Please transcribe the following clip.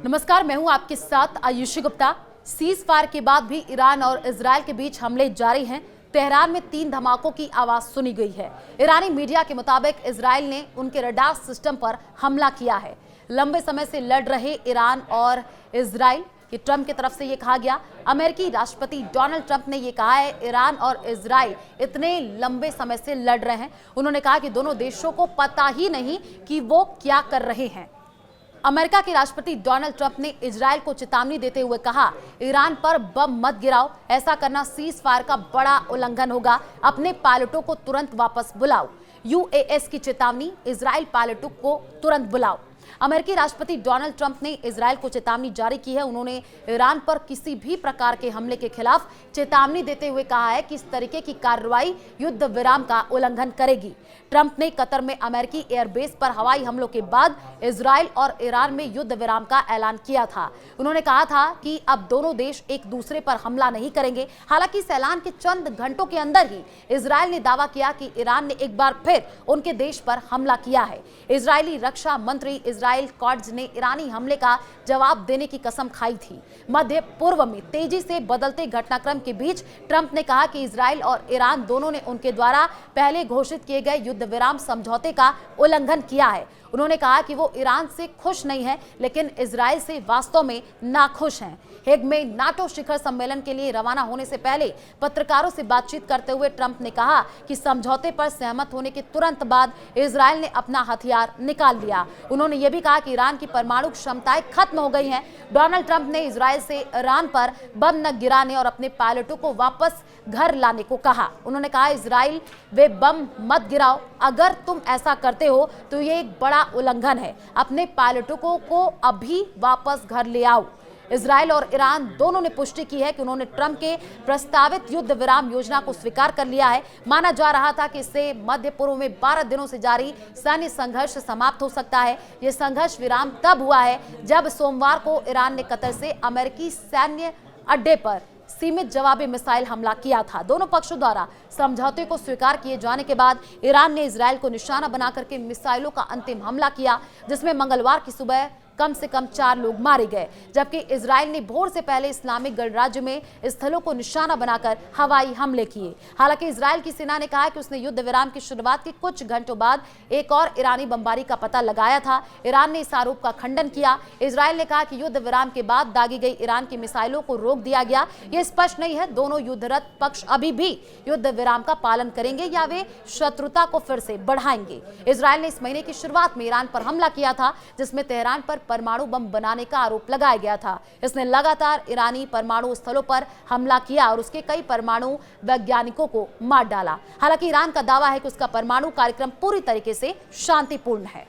नमस्कार, मैं हूं आपके साथ आयुषी गुप्ता। सीज फायर के बाद भी ईरान और इजरायल के बीच हमले जारी हैं। तेहरान में 3 धमाकों की आवाज सुनी गई है। ईरानी मीडिया के मुताबिक इजरायल ने उनके रडार सिस्टम पर हमला किया है। लंबे समय से लड़ रहे ईरान और इजरायल कि ट्रंप की तरफ से ये कहा गया। अमेरिकी राष्ट्रपति डोनाल्ड ट्रंप ने ये कहा है, ईरान और इजरायल इतने लंबे समय से लड़ रहे हैं। उन्होंने कहा कि दोनों देशों को पता ही नहीं कि वो क्या कर रहे हैं। अमेरिका के राष्ट्रपति डोनाल्ड ट्रंप ने इजरायल को चेतावनी देते हुए कहा, ईरान पर बम मत गिराओ, ऐसा करना सीज फायर का बड़ा उल्लंघन होगा। अपने पायलटों को तुरंत वापस बुलाओ। यूएस की चेतावनी, इजरायल पायलटों को तुरंत बुलाओ। अमेरिकी राष्ट्रपति डोनाल्ड ट्रंप ने इजरायल को चेतावनी जारी की है। उन्होंने ईरान पर किसी भी प्रकार के हमले के खिलाफ चेतावनी देते हुए कहा है कि इस तरीके की कार्रवाई युद्ध विराम का उल्लंघन करेगी। ट्रंप ने कतर में अमेरिकी एयरबेस पर हवाई हमलों के बाद इजरायल और ईरान में युद्ध विराम का ऐलान किया था। उन्होंने कहा था कि अब दोनों देश एक दूसरे पर हमला नहीं करेंगे। हालांकि इस ऐलान के चंद घंटों के अंदर ही इजरायल ने दावा किया कि ईरान ने एक बार फिर उनके देश पर हमला किया है। इजरायली रक्षा मंत्री इजराइल कॉट्ज ने ईरानी हमले का जवाब देने की कसम खाई थी। मध्य पूर्व में तेजी से बदलते घटनाक्रम के बीच ट्रंप ने कहा कि इजरायल और ईरान दोनों ने उनके द्वारा पहले घोषित किए गए युद्ध विराम समझौते का उल्लंघन किया है। उन्होंने कहा कि वो ईरान से खुश नहीं है, लेकिन इजरायल से वास्तव में नाखुश हैं। हेग में नाटो शिखर सम्मेलन के लिए रवाना होने से पहले पत्रकारों से बातचीत करते हुए ट्रंप ने कहा कि समझौते पर सहमत होने के तुरंत बाद इजरायल ने अपना हथियार निकाल लिया। उन्होंने ये भी कहा कि ईरान की परमाणु क्षमताएं खत्म हो गई हैं। डोनाल्ड ट्रंप ने इजरायल से ईरान पर बम न गिराने और अपने पायलटों को वापस घर लाने को कहा। उन्होंने कहा, इजरायल वे बम मत गिराओ, अगर तुम ऐसा करते हो तो ये एक बड़ा उल्लंघन है। अपने पायलटों को अभी वापस घर ले आओ। इजरायल और ईरान दोनों ने पुष्टि की है कि उन्होंने ट्रंप के प्रस्तावित युद्ध विराम योजना को स्वीकार कर लिया है। माना जा रहा था कि इससे मध्य पूर्व में 12 दिनों से जारी सैन्य संघर्ष समाप्त हो सकता है। यह संघर्ष विराम तब हुआ है जब सोमवार को ईरान ने कतर से अमेरिकी सैन्य अड्डे पर सीमित जवाबी मिसाइल हमला किया था। दोनों पक्षों द्वारा समझौते को स्वीकार किए जाने के बाद ईरान ने इजरायल को निशाना बनाकर के मिसाइलों का अंतिम हमला किया, जिसमें मंगलवार की सुबह कम से कम 4 लोग मारे गए, जबकि इजरायल ने भोर से पहले इस्लामिक गणराज्य में स्थलों को निशाना बनाकर हवाई हमले किए। हालांकि इजरायल की सेना ने कहा कि उसने युद्ध विराम की शुरुआत के कुछ घंटों बाद एक और ईरानी बमबारी का पता लगाया था। ईरान ने इस आरोप का खंडन किया। इजरायल ने कहा कि युद्ध विराम के बाद दागी गई ईरान की मिसाइलों को रोक दिया गया। यह स्पष्ट नहीं है दोनों युद्धरत पक्ष अभी भी युद्ध विराम का पालन करेंगे या वे शत्रुता को फिर से बढ़ाएंगे। इजरायल ने इस महीने की शुरुआत में ईरान पर हमला किया था, जिसमें तेहरान पर परमाणु बम बनाने का आरोप लगाया गया था। इसने लगातार ईरानी परमाणु स्थलों पर हमला किया और उसके कई परमाणु वैज्ञानिकों को मार डाला। हालांकि ईरान का दावा है कि उसका परमाणु कार्यक्रम पूरी तरीके से शांतिपूर्ण है।